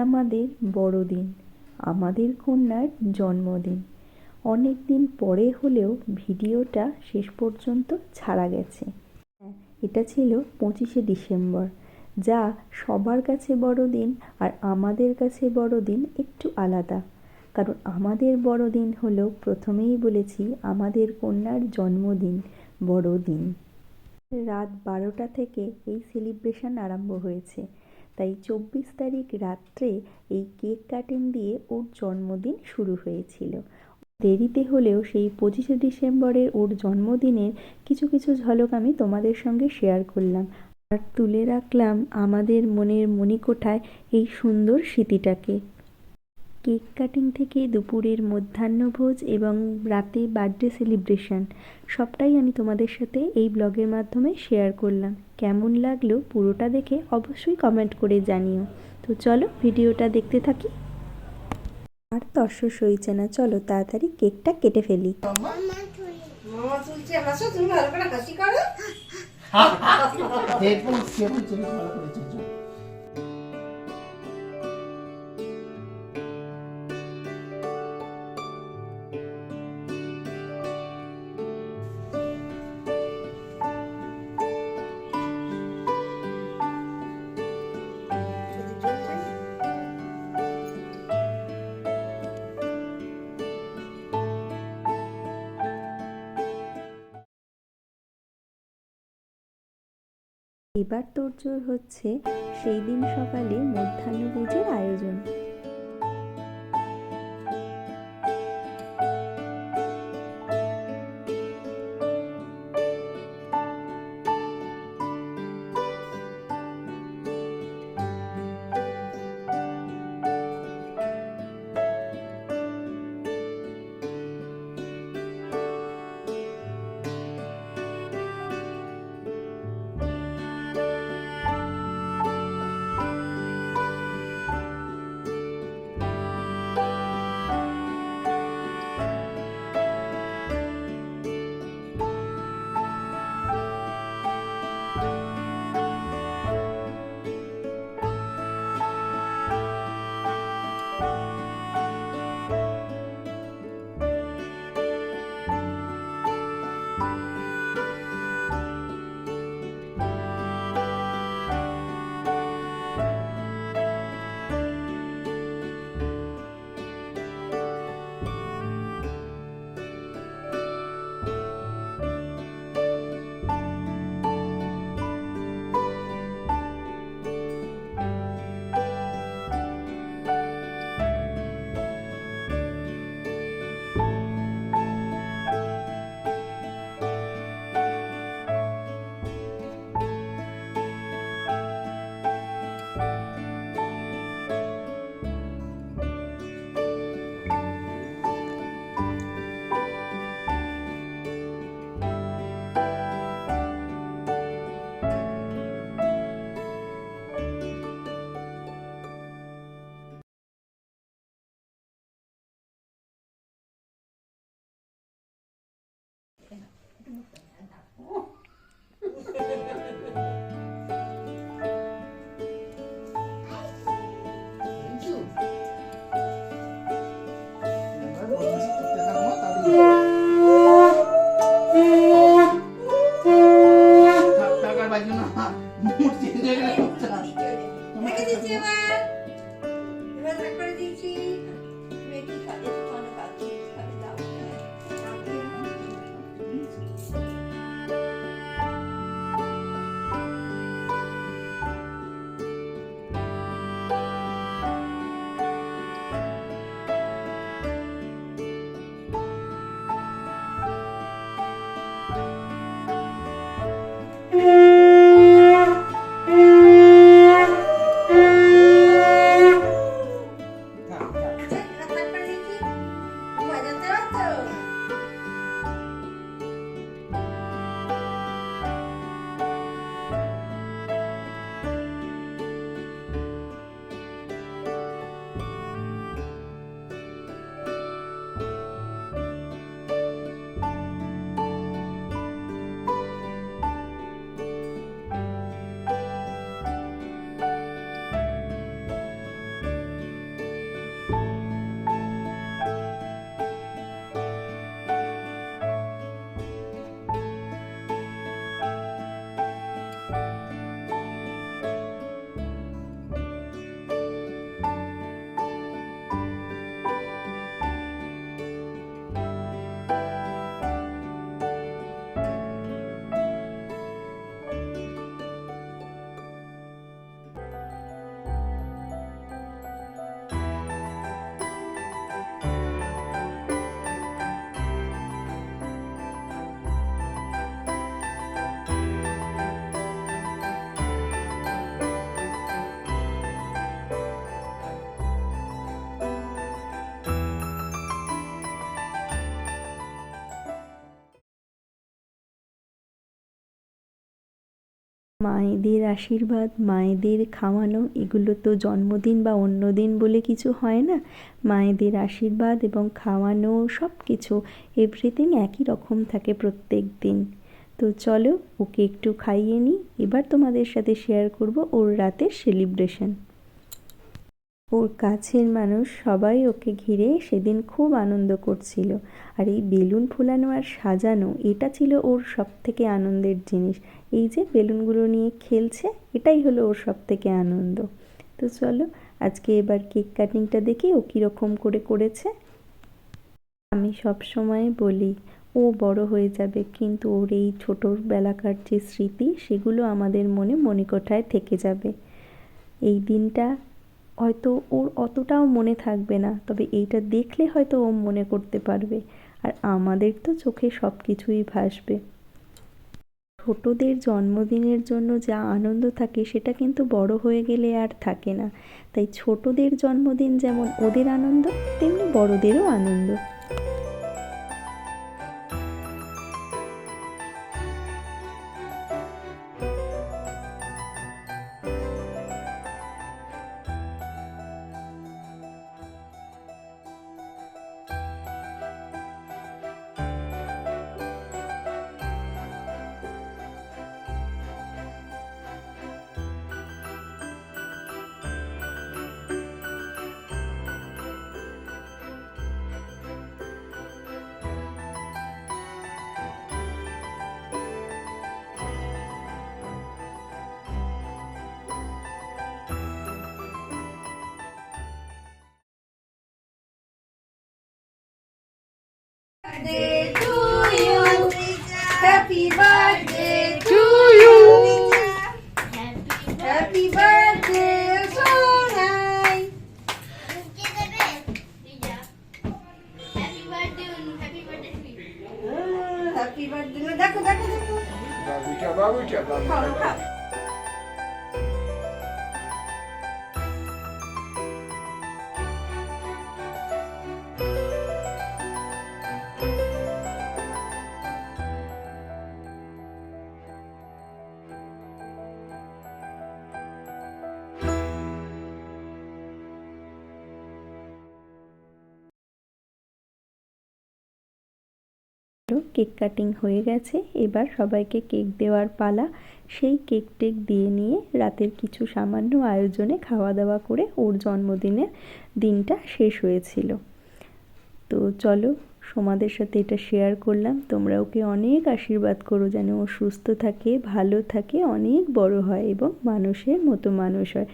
আমাদের বড়দিন, আমাদের কন্যার জন্মদিন। অনেক দিন পরে হলেও ভিডিওটা শেষ পর্যন্ত ছাড়া গেছে। এটা ছিল 25শে ডিসেম্বর, যা সবার কাছে বড়দিন আর আমাদের কাছে বড়দিন একটু আলাদা। কারণ আমাদের বড়দিন হলো, প্রথমেই বলেছি, আমাদের কন্যার জন্মদিন, বড়দিন। রাত 12টা থেকে এই সেলিব্রেশন আরম্ভ হয়েছে। তাই 24 তারিখ রাত্রে এই কেক কাটিং দিয়ে ওর জন্মদিন শুরু হয়েছিল। দেরিতে হলেও সেই 25শে ডিসেম্বরের ওর জন্মদিনের কিছু কিছু ঝলক আমি তোমাদের সঙ্গে শেয়ার করলাম, আর তুলে রাখলাম আমাদের মনের মণিকোঠায় এই সুন্দর স্মৃতিটাকে। কেক কাটিং থেকে দুপুরের মধ্যাহ্নভোজ এবং রাতে বার্থডে সেলিব্রেশন, সবটাই আমি তোমাদের সাথে এই ব্লগের মাধ্যমে শেয়ার করলাম। কেমন লাগলো পুরোটা দেখে অবশ্যই কমেন্ট করে জানিও। তো চলো ভিডিওটা দেখতে থাকি। আর তর্স সইছে না, চলো তাড়াতাড়ি কেকটা কেটে ফেলি। এবার তোড়জোড় হচ্ছে সেই দিন সকালে মধ্যাহ্নভোজের আয়োজন। মায়েদের আশীর্বাদ, মায়েদের খাওয়ানো, এগুলো তো জন্মদিন বা অন্য দিন বলে কিছু হয় না। মায়েদের আশীর্বাদ এবং খাওয়ানো সব কিছু এভরিথিং একই রকম থাকে প্রত্যেক দিন। তো চলো ওকে একটু খাইয়ে নিই, এবার তোমাদের সাথে শেয়ার করব ওর রাতের সেলিব্রেশন। ওর কাছের মানুষ সবাই ওকে ঘিরে সেদিন খুব আনন্দ করছিল। আর এই বেলুন ফোলানো আর সাজানো, এটা ছিল ওর সবথেকে আনন্দের জিনিস। এই যে বেলুনগুলো নিয়ে খেলছে, এটাই হলো ওর সবথেকে আনন্দ। তো চলো আজকে এবার কেক কাটিংটা দেখি ও কীরকম করে করেছে। আমি সব সময় বলি ও বড় হয়ে যাবে, কিন্তু ওর এই ছোটোবেলাকার যে স্মৃতি, সেগুলো আমাদের মনে মণিকোঠায় থেকে যাবে। এই দিনটা হয়তো ওর অতটাও মনে থাকবে না, তবে এইটা দেখলে হয়তো ও মনে করতে পারবে। আর আমাদের তো চোখে সব কিছুই ভাসবে। ছোটদের জন্মদিনের জন্য যা আনন্দ থাকে সেটা কিন্তু বড় হয়ে গেলে আর থাকে না। তাই ছোটদের জন্মদিন যেমন ওদের আনন্দ, তেমনি বড়দেরও আনন্দ। Birthday to you. Happy birthday to you. Happy birthday, Sonai. Happy birthday. দেখো দেখো দেখো। বাবুটা বাবুটা। কেক কাটিং হয়ে গেছে, এবার সবাইকে কেক দেওয়ার পালা। সেই কেক টেক দিয়ে নিয়ে রাতের কিছু সামান্য আয়োজনে খাওয়া দাওয়া করে ওর জন্মদিনের দিনটা শেষ হয়েছিল। তো চলো তোমাদের সাথে এটা শেয়ার করলাম। তোমরা ওকে অনেক আশীর্বাদ করো যেন ও সুস্থ থাকে, ভালো থাকে, অনেক বড় হয় এবং মানুষের মতো মানুষ হয়।